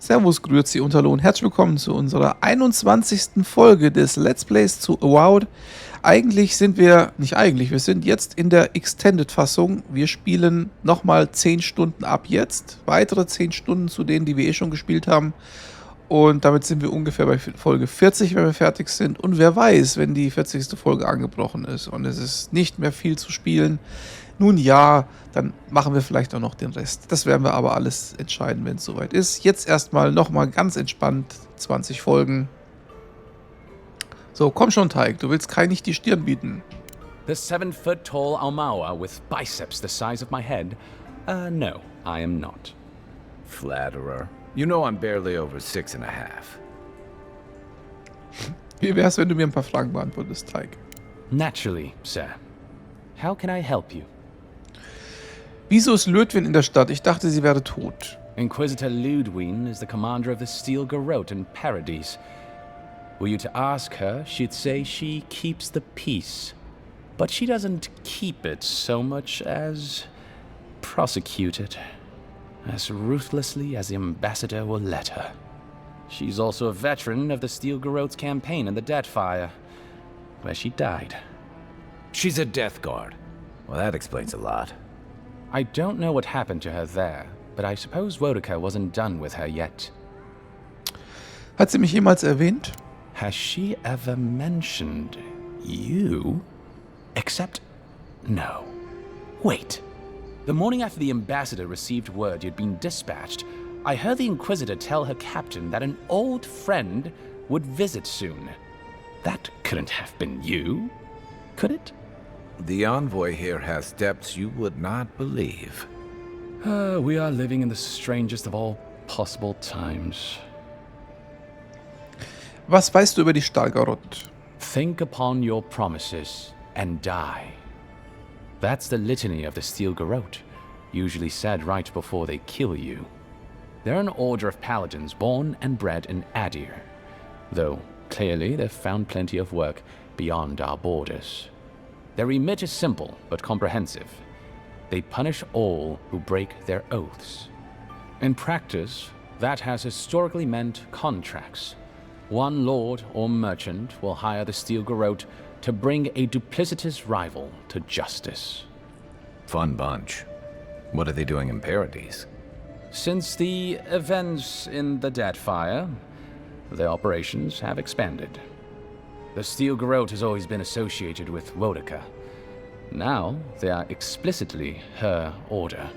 Servus, grüezi und hallo und herzlich willkommen zu unserer 21. Folge des Let's Plays zu Avowed. Wir sind jetzt in der Extended-Fassung. Wir spielen nochmal 10 Stunden ab jetzt. Weitere 10 Stunden zu denen, die wir eh schon gespielt haben. Und damit sind wir ungefähr bei Folge 40, wenn wir fertig sind. Und wer weiß, wenn die 40. Folge angebrochen ist und es ist nicht mehr viel zu spielen. Nun ja, dann machen wir vielleicht auch noch den Rest. Das werden wir aber alles entscheiden, wenn es soweit ist. Jetzt erstmal nochmal ganz entspannt 20 Folgen. So, komm schon, Tycg, du willst Kai nicht die Stirn bieten. The 7-foot-tall Almaua with biceps the size of my head? No, I am not. Flatterer. You know I'm barely over 6.5. Wie wär's, wenn du mir ein paar Fragen beantwortest, Tycg? Naturally, sir. How can I help you? Wieso ist Lödwin in der Stadt? Ich dachte, sie wäre tot. Inquisitor Ludwin is the commander of the Steel Garrote in Paradis. Were you to ask her, she'd say she keeps the peace. But she doesn't keep it so much as prosecute it. As ruthlessly as the ambassador will let her. She's also a veteran of the Steel Garrote's campaign in the Deathfire, where she died. She's a Death Guard. Well, that explains a lot. I don't know what happened to her there, but I suppose Wodeka wasn't done with her yet. Hat sie mich jemals erwähnt? Has she ever mentioned you? Except, no. Wait. The morning after the ambassador received word you'd been dispatched, I heard the Inquisitor tell her captain that an old friend would visit soon. That couldn't have been you, could it? The envoy here has depths you would not believe. We are living in the strangest of all possible times. Was weißt du über die Stahlgarrotte? Think upon your promises and die. That's the litany of the Steel Garrote, usually said right before they kill you. They're an order of paladins born and bred in Aedyr, though clearly they've found plenty of work beyond our borders. Their remit is simple but comprehensive. They punish all who break their oaths. In practice, that has historically meant contracts. One lord or merchant will hire the Steel Garrote to bring a duplicitous rival to justice. Fun bunch. What are they doing in Paradis? Since the events in the Deathfire, their operations have expanded. The Steel Garrote has always been associated with Wodeka. Now, they are explicitly her order.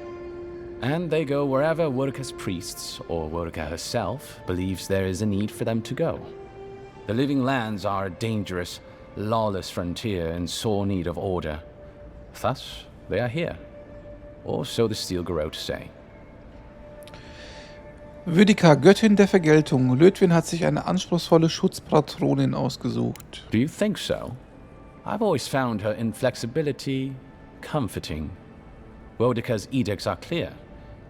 And they go wherever Wodeka's priests, or Wodeka herself, believes there is a need for them to go. The Living Lands are a dangerous, lawless frontier in sore need of order. Thus, they are here. Or so the Steel Garrote say. Wodeka, Göttin der Vergeltung. Lödwin hat sich eine anspruchsvolle Schutzpatronin ausgesucht. Do you think so? I've always found her inflexibility comforting. Wodeka's edicts are clear.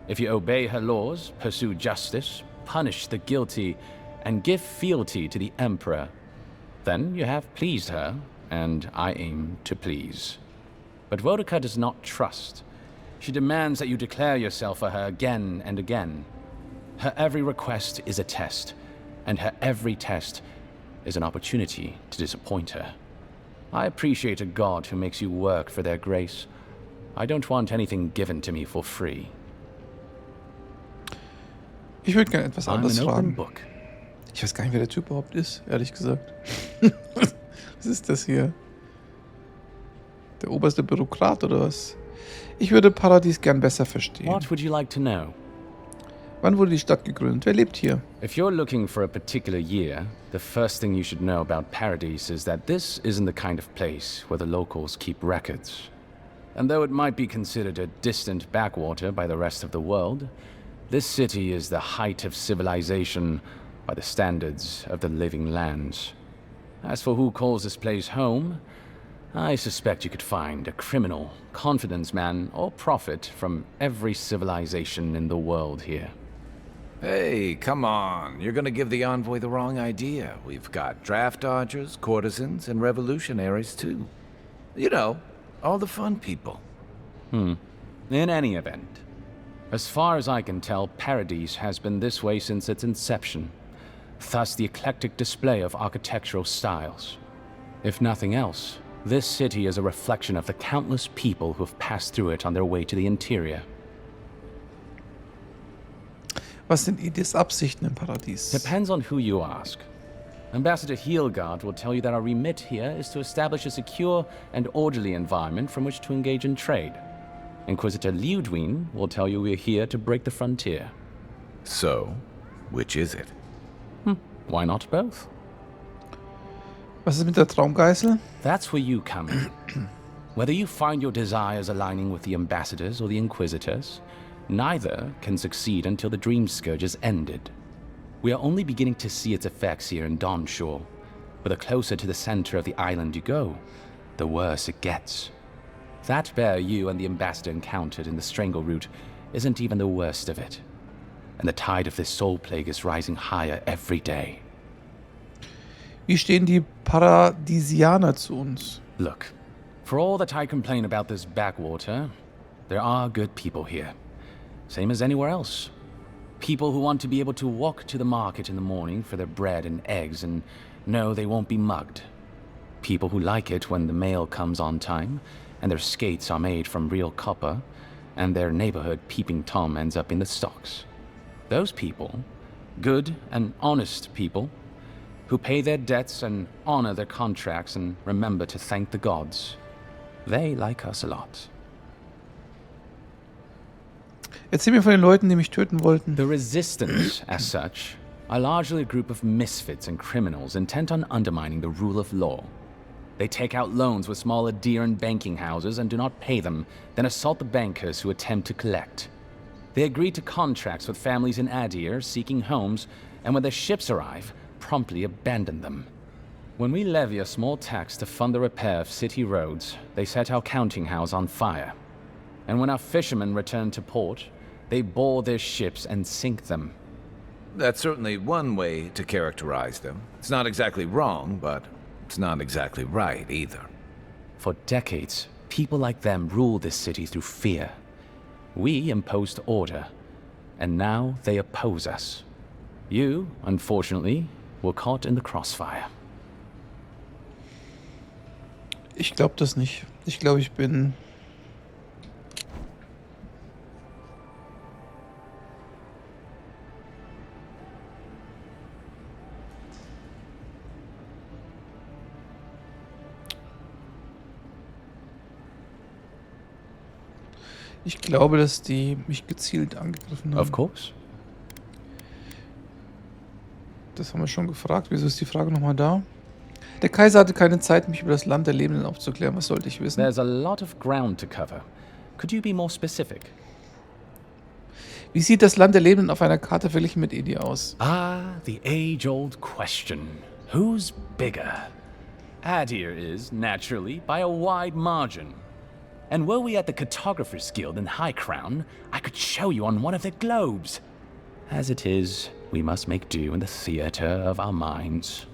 If you obey her laws, pursue justice, punish the guilty, and give fealty to the Emperor, then you have pleased her, and I aim to please. But Wodeka does not trust. She demands that you declare yourself for her again and again. Her every request is a test, and her every test is an opportunity to disappoint her. I appreciate a god who makes you work for their grace. I don't want anything given to me for free. Ich würde gerne etwas anderes I'm an open fragen. book. Ich weiß gar nicht, wer der Typ überhaupt ist, ehrlich gesagt. Was ist das hier? Der oberste Bürokrat oder was? Ich würde Paradis gern besser verstehen. What would you like to know? Wann wurde die Stadt gegründet? Wer lebt hier? If you're looking for a particular year, the first thing you should know about Paradis is that this isn't the kind of place where the locals keep records. And though it might be considered a distant backwater by the rest of the world, this city is the height of civilization by the standards of the Living Lands. As for who calls this place home, I suspect you could find a criminal, confidence man, or prophet from every civilization in the world here. Hey, come on. You're gonna give the envoy the wrong idea. We've got draft dodgers, courtesans, and revolutionaries, too. You know, all the fun people. In any event, As far as I can tell, Paradis has been this way since its inception. Thus the eclectic display of architectural styles. If nothing else, this city is a reflection of the countless people who have passed through it on their way to the interior. Was sind Ediths Absichten im Paradies? Depends on who you ask. Ambassador Hylgard will tell you that our remit here is to establish a secure and orderly environment from which to engage in trade. Inquisitor Ludwig will tell you we're here to break the frontier. So, which is it? Why not both? Was ist mit der Traumgeißel? That's where you come in. Whether you find your desires aligning with the ambassadors or the inquisitors, neither can succeed until the dream scourge is ended. We are only beginning to see its effects here in Dawnshore, but the closer to the center of the island you go, the worse it gets. That bear you and the ambassador encountered in the Strangle Route isn't even the worst of it. And the tide of this soul plague is rising higher every day. Wie stehen die Paradisianer zu uns? Look, for all that I complain about this backwater, there are good people here. Same as anywhere else. People who want to be able to walk to the market in the morning for their bread and eggs and know they won't be mugged. People who like it when the mail comes on time, and their skates are made from real copper, and their neighborhood peeping Tom ends up in the stocks. Those people, good and honest people, who pay their debts and honor their contracts and remember to thank the gods, they like us a lot. Erzähl mir von den Leuten, die mich töten wollten. The Resistance, as such, are largely a group of misfits and criminals intent on undermining the rule of law. They take out loans with small aedyran banking houses and do not pay them, then assault the bankers who attempt to collect. They agree to contracts with families in Aedyr seeking homes, and when their ships arrive, promptly abandon them. When we levy a small tax to fund the repair of city roads, they set our counting house on fire. And when our fishermen return to port, they board their ships and sink them. That's certainly one way to characterize them. It's not exactly wrong, but it's not exactly right either. For decades, people like them ruled this city through fear. We imposed order, and now they oppose us. You, unfortunately, were caught in the crossfire. Ich glaube das nicht. Ich glaube, ich bin... Ich glaube, dass die mich gezielt angegriffen haben. Of course. Das haben wir schon gefragt. Wieso ist die Frage nochmal da? Der Kaiser hatte keine Zeit, mich über das Land der Lebenden aufzuklären. Was sollte ich wissen? There's a lot of ground to cover. Could you be more specific? Wie sieht das Land der Lebenden auf einer Karte verglichen mit Edi aus? Ah, the age-old question. Who's bigger? Aedyr is, naturally, by a wide margin. And were we at the Cartographers Guild in High Crown, I could show you on one of their globes. As it is, we must make do in the theater of our minds.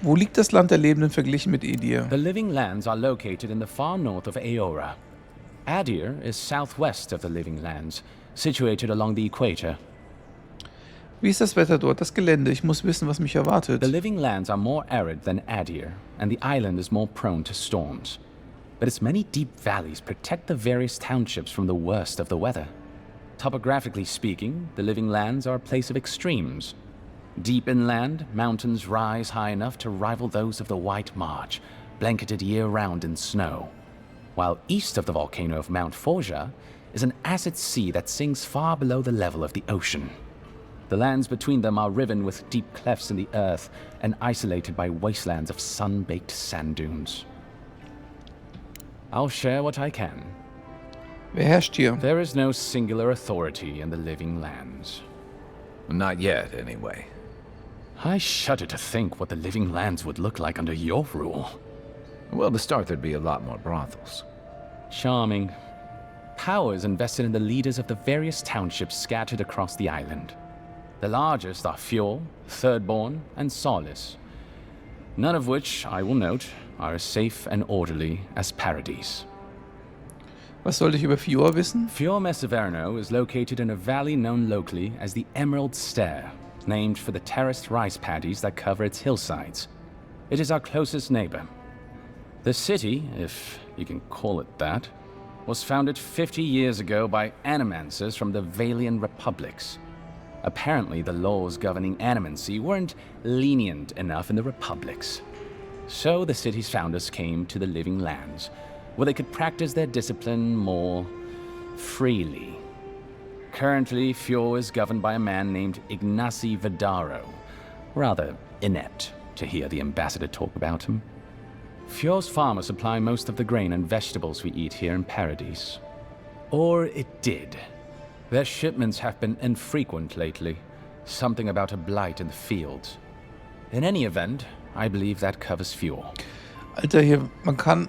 Wo liegt das Land der Lebenden verglichen mit Edir? The living lands are located in the far north of Eora. Aedyr is southwest of the living lands, situated along the equator. Wie ist das Wetter dort, das Gelände? Ich muss wissen, was mich erwartet. The living lands are more arid than Aedyr, and the island is more prone to storms. But its many deep valleys protect the various townships from the worst of the weather. Topographically speaking, the living lands are a place of extremes. Deep inland, mountains rise high enough to rival those of the White March, blanketed year-round in snow. While east of the volcano of Mount Forja is an acid sea that sinks far below the level of the ocean. The lands between them are riven with deep clefts in the earth and isolated by wastelands of sun-baked sand dunes. I'll share what I can. Wer herrscht hier? There is no singular authority in the living lands. Not yet, anyway. I shudder to think what the living lands would look like under your rule. Well, to start, there'd be a lot more brothels. Charming. Power is invested in the leaders of the various townships scattered across the island. The largest are Fjord, Thirdborn, and Solace. None of which, I will note, are as safe and orderly as Paradis. Was sollte ich über Fior wissen? Fior Messeverno is located in a valley known locally as the Emerald Stair, named for the terraced rice paddies that cover its hillsides. It is our closest neighbor. The city, if you can call it that, was founded 50 years ago by animancers from the Valian Republics. Apparently, the laws governing animancy weren't lenient enough in the Republics. So the city's founders came to the Living Lands, where they could practice their discipline more freely. Currently, Fior is governed by a man named Ignacy Vidaro. Rather inept to hear the ambassador talk about him. Fior's farmers supply most of the grain and vegetables we eat here in Paradis. Or it did. Their shipments have been infrequent lately. Something about a blight in the fields. In any event, I believe that covers Fior. Alter, hier, man kann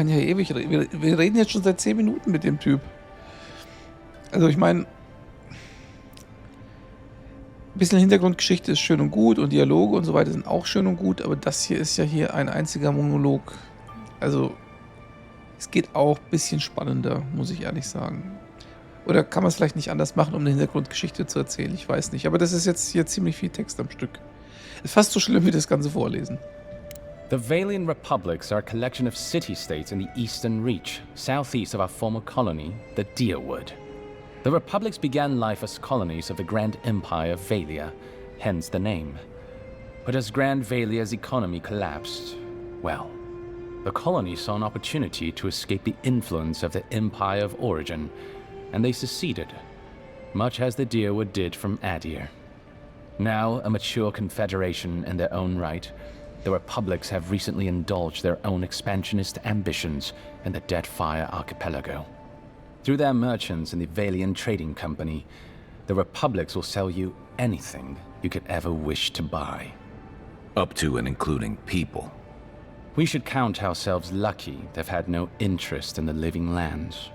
ja ewig reden. Wir reden jetzt schon seit 10 Minuten mit dem Typ. Also ich meine, ein bisschen Hintergrundgeschichte ist schön und gut und Dialoge und so weiter sind auch schön und gut, aber das hier ist ja hier ein einziger Monolog. Also es geht auch ein bisschen spannender, muss ich ehrlich sagen. Oder kann man es vielleicht nicht anders machen, um eine Hintergrundgeschichte zu erzählen? Ich weiß nicht. Aber das ist jetzt hier ziemlich viel Text am Stück. Ist fast so schlimm wie das ganze Vorlesen. The Valian Republics are a collection of city-states in the Eastern Reach, southeast of our former colony, the Deerwood. The republics began life as colonies of the Grand Empire of Valia, hence the name. But as Grand Valia's economy collapsed, well, the colonies saw an opportunity to escape the influence of the Empire of Origin, and they seceded, much as the Deerwood did from Aedyr. Now a mature confederation in their own right, the republics have recently indulged their own expansionist ambitions in the Deadfire Archipelago. Through their merchants in the Valian Trading Company, the republics will sell you anything you could ever wish to buy. Up to and including people. We should count ourselves lucky to have had no interest in the Living Lands.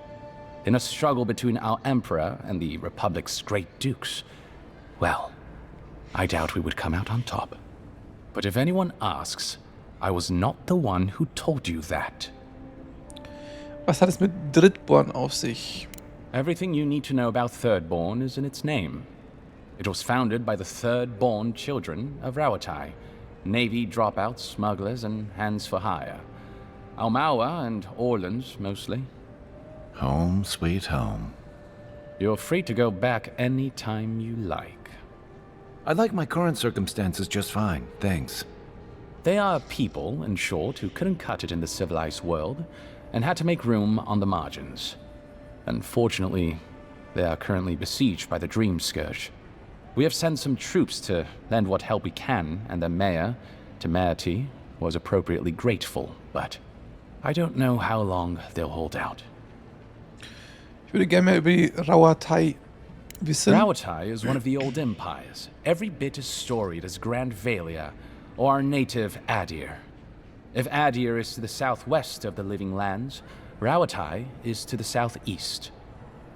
In a struggle between our Emperor and the Republic's great dukes, well, I doubt we would come out on top. But if anyone asks, I was not the one who told you that. Was hat es mit Drittborn auf sich? Everything you need to know about Thirdborn is in its name. It was founded by the Thirdborn children of Rauatai, Navy dropouts, smugglers, and hands for hire. Almaua and Orleans, mostly. Home, sweet home. You're free to go back any time you like. I like my current circumstances just fine, thanks. They are people, in short, who couldn't cut it in the civilized world, and had to make room on the margins. Unfortunately, they are currently besieged by the Dream Scourge. We have sent some troops to lend what help we can, and the mayor, Temerity, was appropriately grateful, but I don't know how long they'll hold out. Ich würde gerne mehr über die Rauatai wissen. Rauatai is one of the old empires, every bit as storied as Grand Valia, or our native Aedyr. If Aedyr is to the southwest of the Living Lands, Rauatai is to the southeast.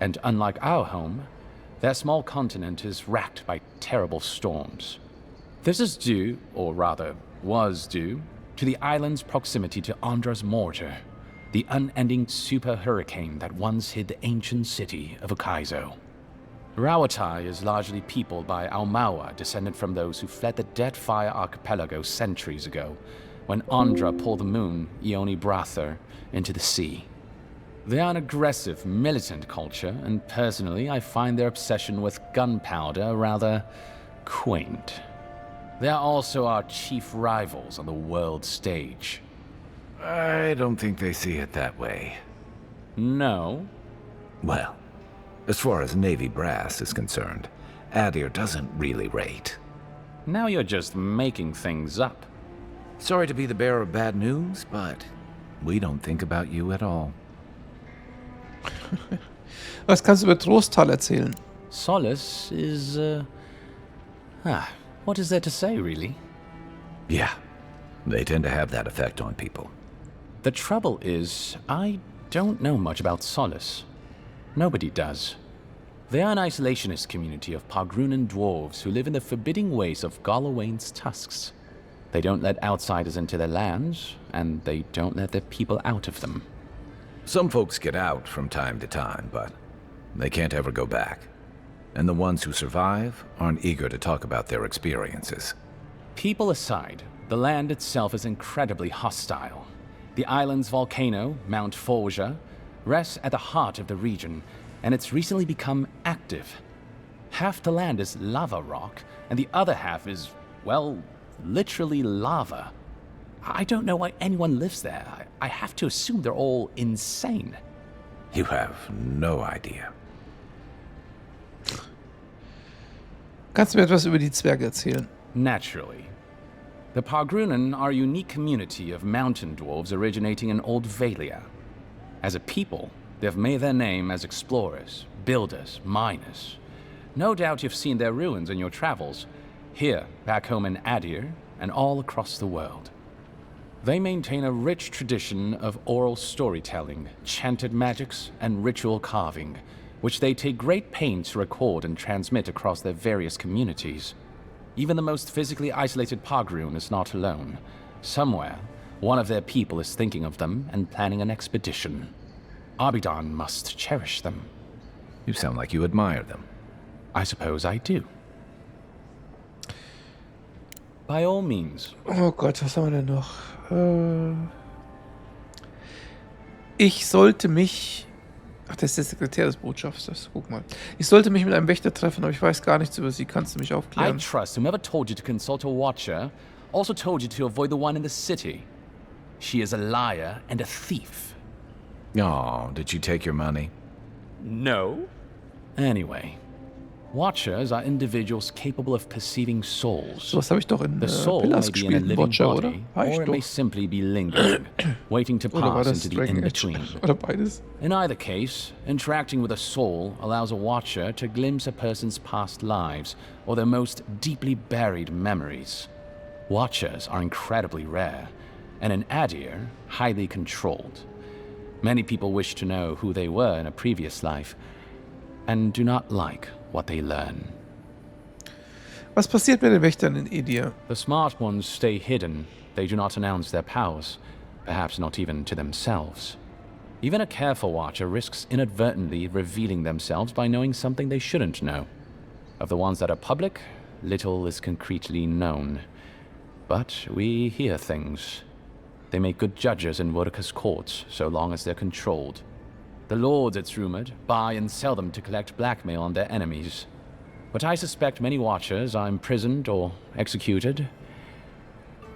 And unlike our home, their small continent is racked by terrible storms. This is due, or rather, was due, to the island's proximity to Andra's mortar, the unending super hurricane that once hid the ancient city of Ukaizo. Rauatai is largely peopled by Almaua, descended from those who fled the Deadfire Archipelago centuries ago, when Andra pulled the moon, Ioni Brather, into the sea. They are an aggressive, militant culture, and personally, I find their obsession with gunpowder rather quaint. They are also our chief rivals on the world stage. I don't think they see it that way. No? Well, as far as Navy brass is concerned, Aedyr doesn't really rate. Now you're just making things up. Sorry to be the bearer of bad news, but we don't think about you at all. Was kannst du über Trosttal erzählen? Solace is, what is there to say, really? Yeah, they tend to have that effect on people. The trouble is, I don't know much about Solace. Nobody does. They are an isolationist community of Pogrunan dwarves who live in the forbidding ways of Galawain's tusks. They don't let outsiders into their lands, and they don't let their people out of them. Some folks get out from time to time, but they can't ever go back. And the ones who survive aren't eager to talk about their experiences. People aside, the land itself is incredibly hostile. The island's volcano, Mount Forja, rests at the heart of the region, and it's recently become active. Half the land is lava rock, and the other half is, well, literally lava. I don't know why anyone lives there. I have to assume they're all insane. You have no idea. Kannst du mir etwas über die Zwerge erzählen? Naturally. The Pargrunen are a unique community of mountain dwarves originating in Old Valia. As a people, they've made their name as explorers, builders, miners. No doubt you've seen their ruins in your travels, here, back home in Aedyr, and all across the world. They maintain a rich tradition of oral storytelling, chanted magics, and ritual carving, which they take great pains to record and transmit across their various communities. Even the most physically isolated Pargrun is not alone. Somewhere, one of their people is thinking of them and planning an expedition. Abidan must cherish them. You sound like you admire them. I suppose I do. By all means. Oh Gott, was haben wir denn noch? Ich sollte mich... Ach, das ist der Sekretär des Botschafters. Guck mal. Ich sollte mich mit einem Wächter treffen, aber ich weiß gar nichts über sie. Kannst du mich I aufklären? trust whomever told you to consult a watcher also told you to avoid the one in the city. She is a liar and a thief. Oh, did she take your money? No. Anyway, watchers are individuals capable of perceiving souls. So was habe ich doch in The soul Pillars may be in a gespielt, living Watcher, oder? body, War ich or it may doch. simply be lingering, waiting to Oder war pass das into the Dragon Age? in-between. Oder beides? In either case, interacting with a soul allows a watcher to glimpse a person's past lives or their most deeply buried memories. Watchers are incredibly rare, and in Aedyr, highly controlled. Many people wish to know who they were in a previous life, and do not like what they learn. Was passiert mit den Wächtern in Aedyr? The smart ones stay hidden. They do not announce their powers, perhaps not even to themselves. Even a careful watcher risks inadvertently revealing themselves by knowing something they shouldn't know. Of the ones that are public, little is concretely known. But we hear things. They make good judges in Wodeka's courts, so long as they're controlled. The lords, it's rumored, buy and sell them to collect blackmail on their enemies. But I suspect many watchers are imprisoned or executed,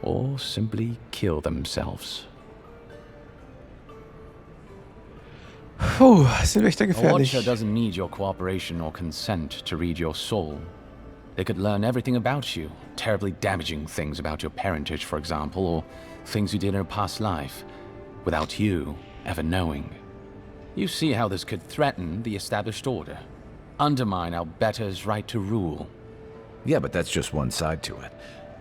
or simply kill themselves. Puh, sind Wächter A gefährlich. watcher doesn't need your cooperation or consent to read your soul. They could learn everything about you, terribly damaging things about your parentage, for example, or things you did in a past life, without you ever knowing. You see how this could threaten the established order, undermine our betters' right to rule. Yeah, but that's just one side to it.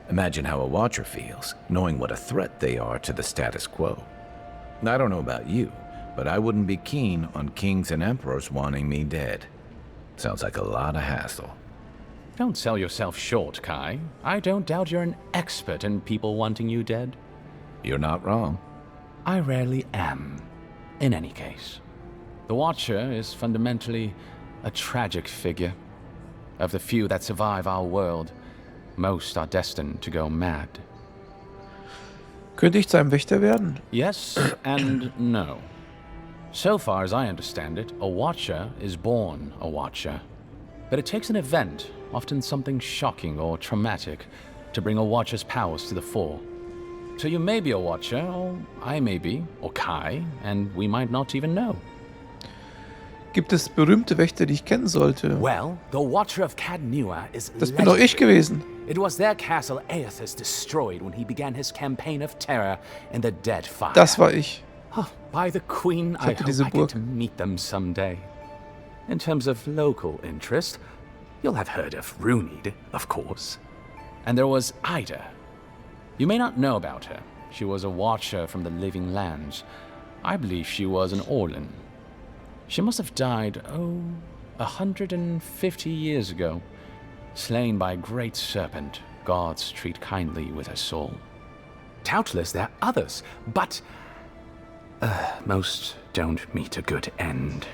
Imagine how a watcher feels, knowing what a threat they are to the status quo. I don't know about you, but I wouldn't be keen on kings and emperors wanting me dead. Sounds like a lot of hassle. Don't sell yourself short, Kai. I don't doubt you're an expert in people wanting you dead. You're not wrong. I rarely am. In any case, the Watcher is fundamentally a tragic figure. Of the few that survive our world, most are destined to go mad. Könnte ich zu einem Wächter werden? Yes and no. So far as I understand it, a Watcher is born a Watcher. But it takes an event, often something shocking or traumatic, to bring a Watcher's powers to the fore. So you may be a Watcher, or I may be, or Kai, and we might not even know. Gibt es berühmte Wächter, die ich kennen sollte? Well, the Watcher of Cadnua is Das bin doch ich gewesen. It was their castle Aethys destroyed when he began his campaign of terror in the Dead Fire. Das war ich. Oh, by the Queen, I hatte hope diese I Burg. get to meet them someday. In terms of local interest, you'll have heard of Runid, of course. And there was Ida. You may not know about her. She was a watcher from the Living Lands. I believe she was an Orlin. She must have died, 150 years ago. Slain by a great serpent, gods treat kindly with her soul. Doubtless there are others, but most don't meet a good end.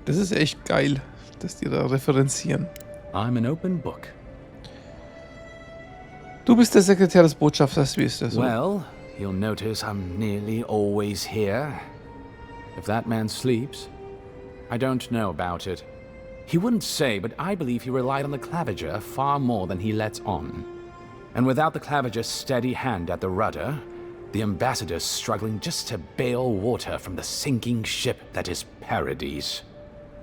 Das ist echt geil, dass die da referenzieren. I'm an open book. Du bist der Sekretär des Botschafters, wie ist das so? Well, you'll notice I'm nearly always here. If that man sleeps, I don't know about it. He wouldn't say, but I believe he relied on the claviger far more than he lets on. And without the claviger's steady hand at the rudder, the ambassador's struggling just to bail water from the sinking ship that is Paradis.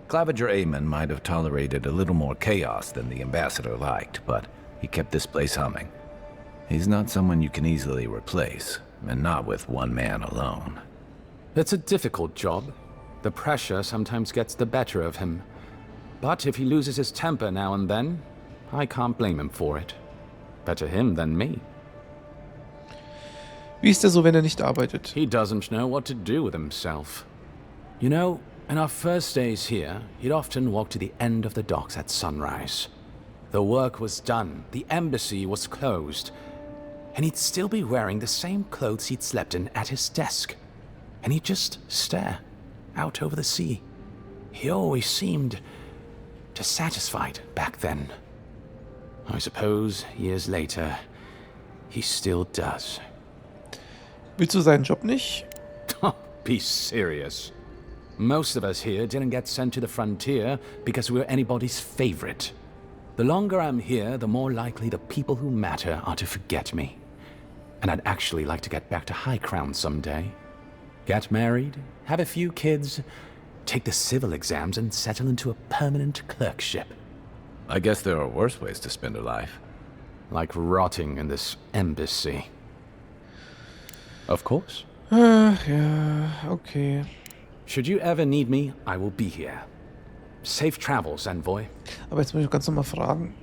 Claviger Aemon might have tolerated a little more chaos than the ambassador liked, but he kept this place humming. He's not someone you can easily replace, and not with one man alone. It's a difficult job. The pressure sometimes gets the better of him. But if he loses his temper now and then, I can't blame him for it. Better him than me. Wie ist er so, wenn er nicht arbeitet? He doesn't know what to do with himself. You know, in our first days here, he'd often walk to the end of the docks at sunrise. The work was done, the embassy was closed, and he'd still be wearing the same clothes he'd slept in at his desk. And he'd just stare out over the sea. He always seemed dissatisfied back then. I suppose, years later, he still does. Willst du seinen Job nicht? Be serious. Most of us here didn't get sent to the frontier because we were anybody's favorite. The longer I'm here, the more likely the people who matter are to forget me. And I'd actually like to get back to High Crown someday. Get married, have a few kids, take the civil exams and settle into a permanent clerkship. I guess there are worse ways to spend a life. Like rotting in this embassy. Of course. Ja, okay. Should you ever need me, I will be here. Safe travels, Envoy. Aber jetzt muss ich ganz nochmal fragen.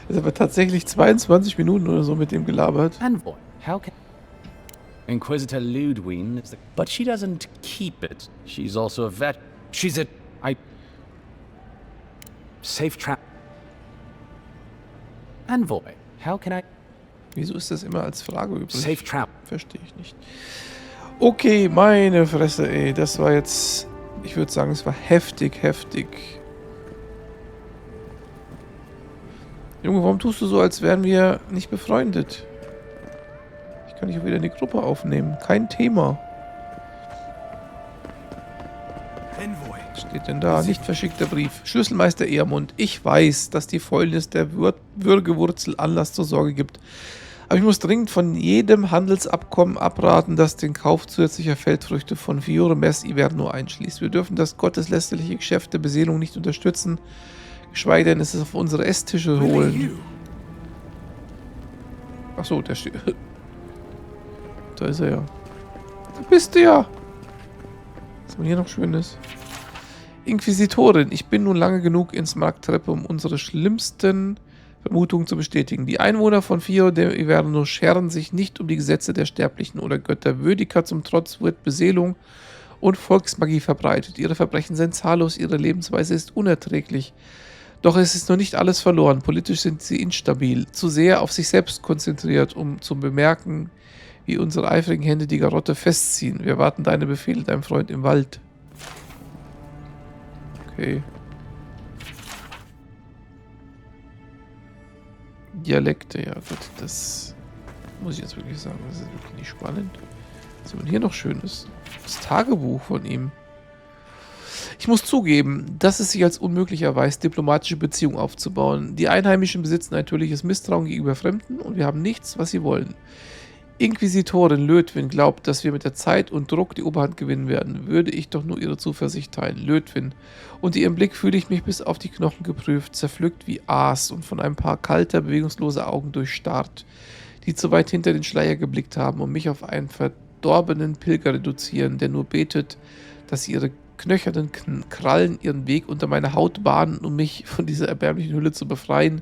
Es haben tatsächlich 22 Minuten oder so mit dem gelabert. Envoy, how can... Inquisitor Ludwine is the... But she doesn't keep it. She's also a vet. She's a... Safe travel. Envoy, how can I... Wieso ist das immer als Frage übrig? Safe travel. Verstehe ich nicht. Okay, meine Fresse, ey. Das war jetzt... Ich würde sagen, es war heftig, heftig. Junge, warum tust du so, als wären wir nicht befreundet? Ich kann dich auch wieder in die Gruppe aufnehmen. Kein Thema. Was steht denn da? Nicht verschickter Brief. Schlüsselmeister Ehrmund. Ich weiß, dass die Fäulnis der Würgewurzel Anlass zur Sorge gibt. Aber ich muss dringend von jedem Handelsabkommen abraten, das den Kauf zusätzlicher Feldfrüchte von Fiore Mess Iverno einschließt. Wir dürfen das gotteslästerliche Geschäft der Beseelung nicht unterstützen, geschweige denn es auf unsere Esstische holen. Achso, der steht. Da ist er ja. Da bist du ja. Was haben wir hier noch Schönes? Inquisitorin, ich bin nun lange genug ins Markttreppe, um unsere schlimmsten Vermutungen zu bestätigen. Die Einwohner von Fiore de Iverno scheren sich nicht um die Gesetze der Sterblichen oder Götter. Würdiger zum Trotz wird Beseelung und Volksmagie verbreitet. Ihre Verbrechen sind zahllos, ihre Lebensweise ist unerträglich. Doch es ist noch nicht alles verloren. Politisch sind sie instabil, zu sehr auf sich selbst konzentriert, um zu bemerken, wie unsere eifrigen Hände die Garotte festziehen. Wir warten deine Befehle, dein Freund im Wald. Okay. Dialekte, ja gut, das muss ich jetzt wirklich sagen, das ist wirklich nicht spannend. Was haben wir hier noch Schönes? Das Tagebuch von ihm. Ich muss zugeben, dass es sich als unmöglich erweist, diplomatische Beziehungen aufzubauen. Die Einheimischen besitzen ein natürliches Misstrauen gegenüber Fremden und wir haben nichts, was sie wollen. Inquisitorin Lödwin glaubt, dass wir mit der Zeit und Druck die Oberhand gewinnen werden. Würde ich doch nur ihre Zuversicht teilen. Lödwin. Unter ihrem Blick fühle ich mich bis auf die Knochen geprüft, zerpflückt wie Aas und von ein paar kalter, bewegungsloser Augen durchstarrt, die zu weit hinter den Schleier geblickt haben und mich auf einen verdorbenen Pilger reduzieren, der nur betet, dass ihre knöchernen Krallen ihren Weg unter meine Haut bahnen, um mich von dieser erbärmlichen Hülle zu befreien,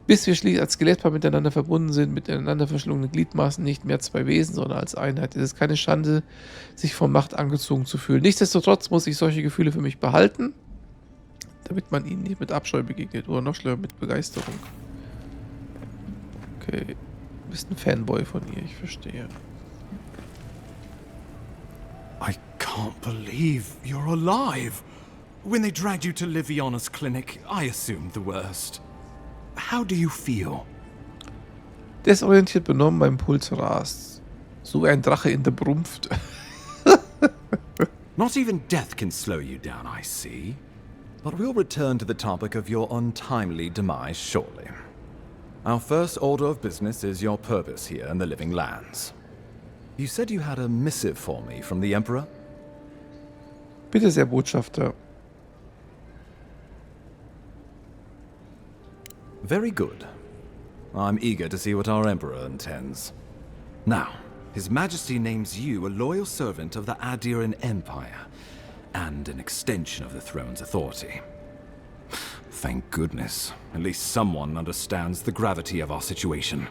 bis wir schließlich als Skelettpaar miteinander verbunden sind, mit ineinander verschlungenen Gliedmaßen, nicht mehr zwei Wesen, sondern als Einheit. Es ist keine Schande, sich von Macht angezogen zu fühlen. Nichtsdestotrotz muss ich solche Gefühle für mich behalten, damit man ihnen nicht mit Abscheu begegnet oder noch schlimmer mit Begeisterung. Okay, du bist ein Fanboy von ihr, ich verstehe. I can't believe you're alive. When they dragged you to Liviana's clinic, I assumed the worst. How do you feel? Desorientiert benommen, mein Puls rast. So wie ein Drache in der Brunft. Not even death can slow you down, I see. But we'll return to the topic of your untimely demise shortly. Our first order of business is your purpose here in the Living Lands. You said you had a missive for me from the Emperor? Bitte sehr, Botschafter. Very good. I'm eager to see what our Emperor intends. Now, His Majesty names you a loyal servant of the Aedyran Empire, and an extension of the throne's authority. Thank goodness. At least someone understands the gravity of our situation.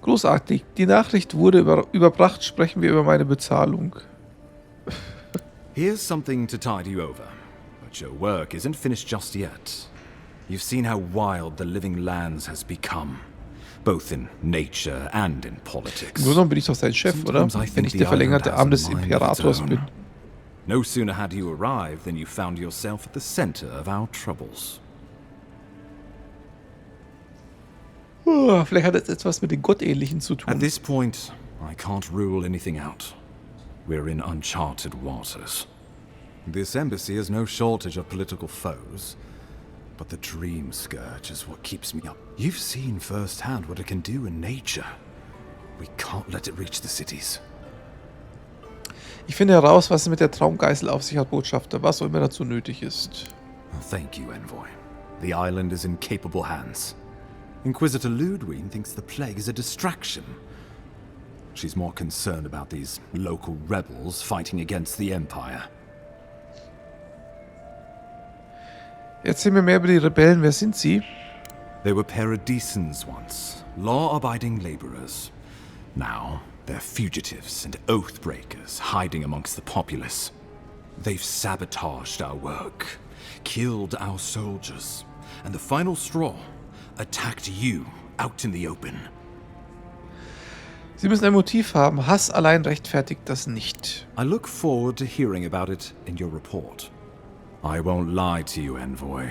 Großartig. Die Nachricht wurde überbracht. Sprechen wir über meine Bezahlung. Here's something to tide you over. But your work isn't finished just yet. You've seen how wild the Living Lands has become, both in nature and in politics. Im Grunde genommen bin ich doch sein Chef, oder? Wenn ich der verlängerte Arm des Imperators bin. No sooner had you arrived than you found yourself at the center of our troubles. Vielleicht hat es etwas mit den Gottähnlichen zu tun. At this point, I can't rule anything out. We're in uncharted waters. This embassy has no shortage of political foes, but the dream scourge is what keeps me up. You've seen firsthand what it can do in nature. We can't let it reach the cities. Ich finde heraus, was es mit der Traumgeißel auf sich hat, Botschafter, was auch immer dazu nötig ist. Thank you, Envoy. The island is in capable hands. Inquisitor Ludwig thinks the plague is a distraction. She's more concerned about these local rebels fighting against the Empire. Erzähl mir mehr über die Rebellen. Wer sind sie? They were Paradisans once, law-abiding laborers. Now, they're fugitives and oath-breakers hiding amongst the populace. They've sabotaged our work, killed our soldiers, and the final straw, attacked you out in the open. Sie müssen ein Motiv haben. Hass allein rechtfertigt das nicht. I look forward to hearing about it in your report. I won't lie to you, Envoy.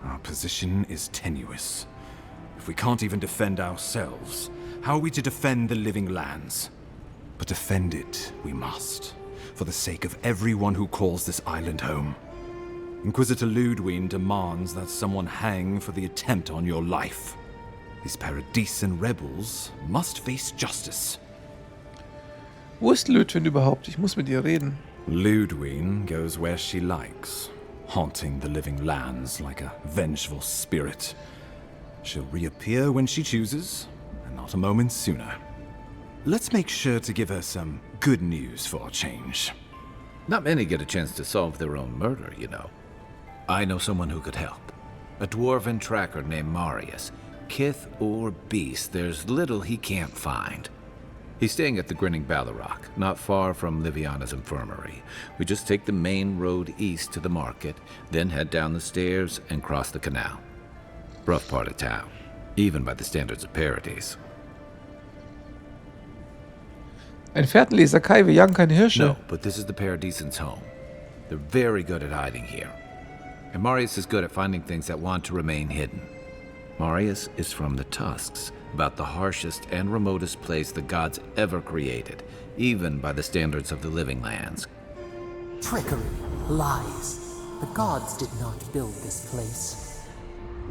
Our position is tenuous. If we can't even defend ourselves, how are we to defend the Living Lands? But defend it we must, for the sake of everyone who calls this island home. Inquisitor Ludwig demands that someone hang for the attempt on your life. These Paradisan rebels must face justice. Wo ist Lötwin überhaupt? Ich muss mit ihr reden. Ludwig goes where she likes, haunting the Living Lands like a vengeful spirit. She'll reappear when she chooses, and not a moment sooner. Let's make sure to give her some good news for a change. Not many get a chance to solve their own murder, you know. I know someone who could help. A dwarven tracker named Marius. Kith or beast, there's little he can't find. He's staying at the Grinning Ballarrock, not far from Liviana's infirmary. We just take the main road east to the market, then head down the stairs and cross the canal. Rough part of town, even by the standards of Paradis. Ein Fährtenleser, Kai, wir jagen keine Hirsche. No, but this is the Paradisans' home. They're very good at hiding here. And Marius is good at finding things that want to remain hidden. Marius is from the Tusks, about the harshest and remotest place the gods ever created, even by the standards of the Living Lands. Trickery, lies. The gods did not build this place.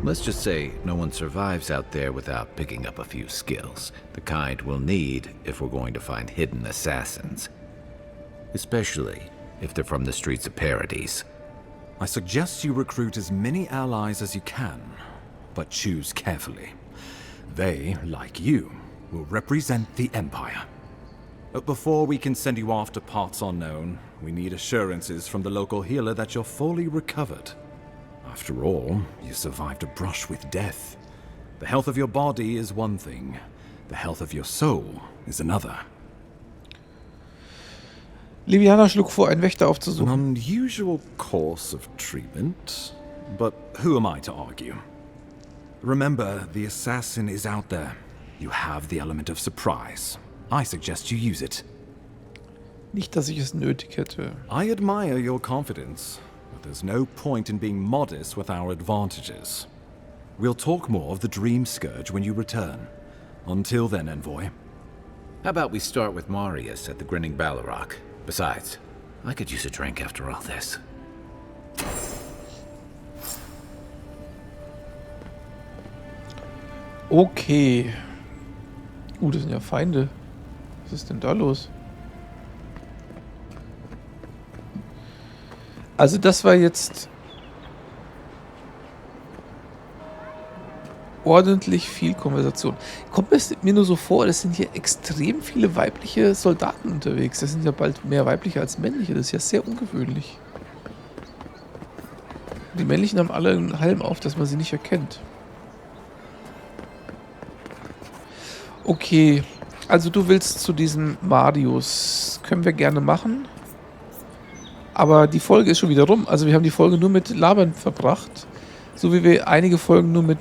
Let's just say no one survives out there without picking up a few skills, the kind we'll need if we're going to find hidden assassins. Especially if they're from the streets of Paradis. I suggest you recruit as many allies as you can, but choose carefully. They, like you, will represent the Empire. But before we can send you off to parts unknown, we need assurances from the local healer that you're fully recovered. After all, you survived a brush with death. The health of your body is one thing. The health of your soul is another. Liviana schlug vor, einen Wächter An aufzusuchen. unusual course of treatment, but who am I to argue? Remember, the assassin is out there. You have the element of surprise. I suggest you use it. Nicht, dass ich es nötig hätte. I admire your confidence, but there's no point in being modest with our advantages. We'll talk more of the Dream Scourge when you return. Until then, Envoy. How about we start with Marius at the Grinning Balrog? Besides, I could use a drink after all this. Okay. Das sind ja Feinde. Was ist denn da los? Also das war jetzt ordentlich viel Konversation. Kommt es mir nur so vor, es sind hier extrem viele weibliche Soldaten unterwegs. Das sind ja bald mehr weibliche als männliche. Das ist ja sehr ungewöhnlich. Die männlichen haben alle einen Helm auf, dass man sie nicht erkennt. Okay, also du willst zu diesem Marius. Können wir gerne machen. Aber die Folge ist schon wieder rum. Also wir haben die Folge nur mit Labern verbracht. So wie wir einige Folgen nur mit...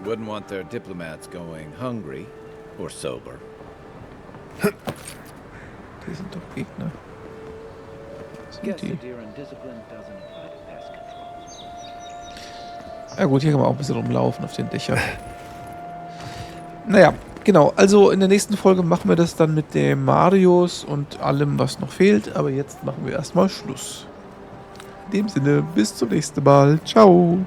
Wouldn't want their diplomats going hungry or sober. Die sind doch Gegner. Sind die? Ja gut, hier kann man auch ein bisschen rumlaufen auf den Dächern. Naja, genau. Also in der nächsten Folge machen wir das dann mit dem Marius und allem, was noch fehlt. Aber jetzt machen wir erstmal Schluss. In dem Sinne, bis zum nächsten Mal. Ciao.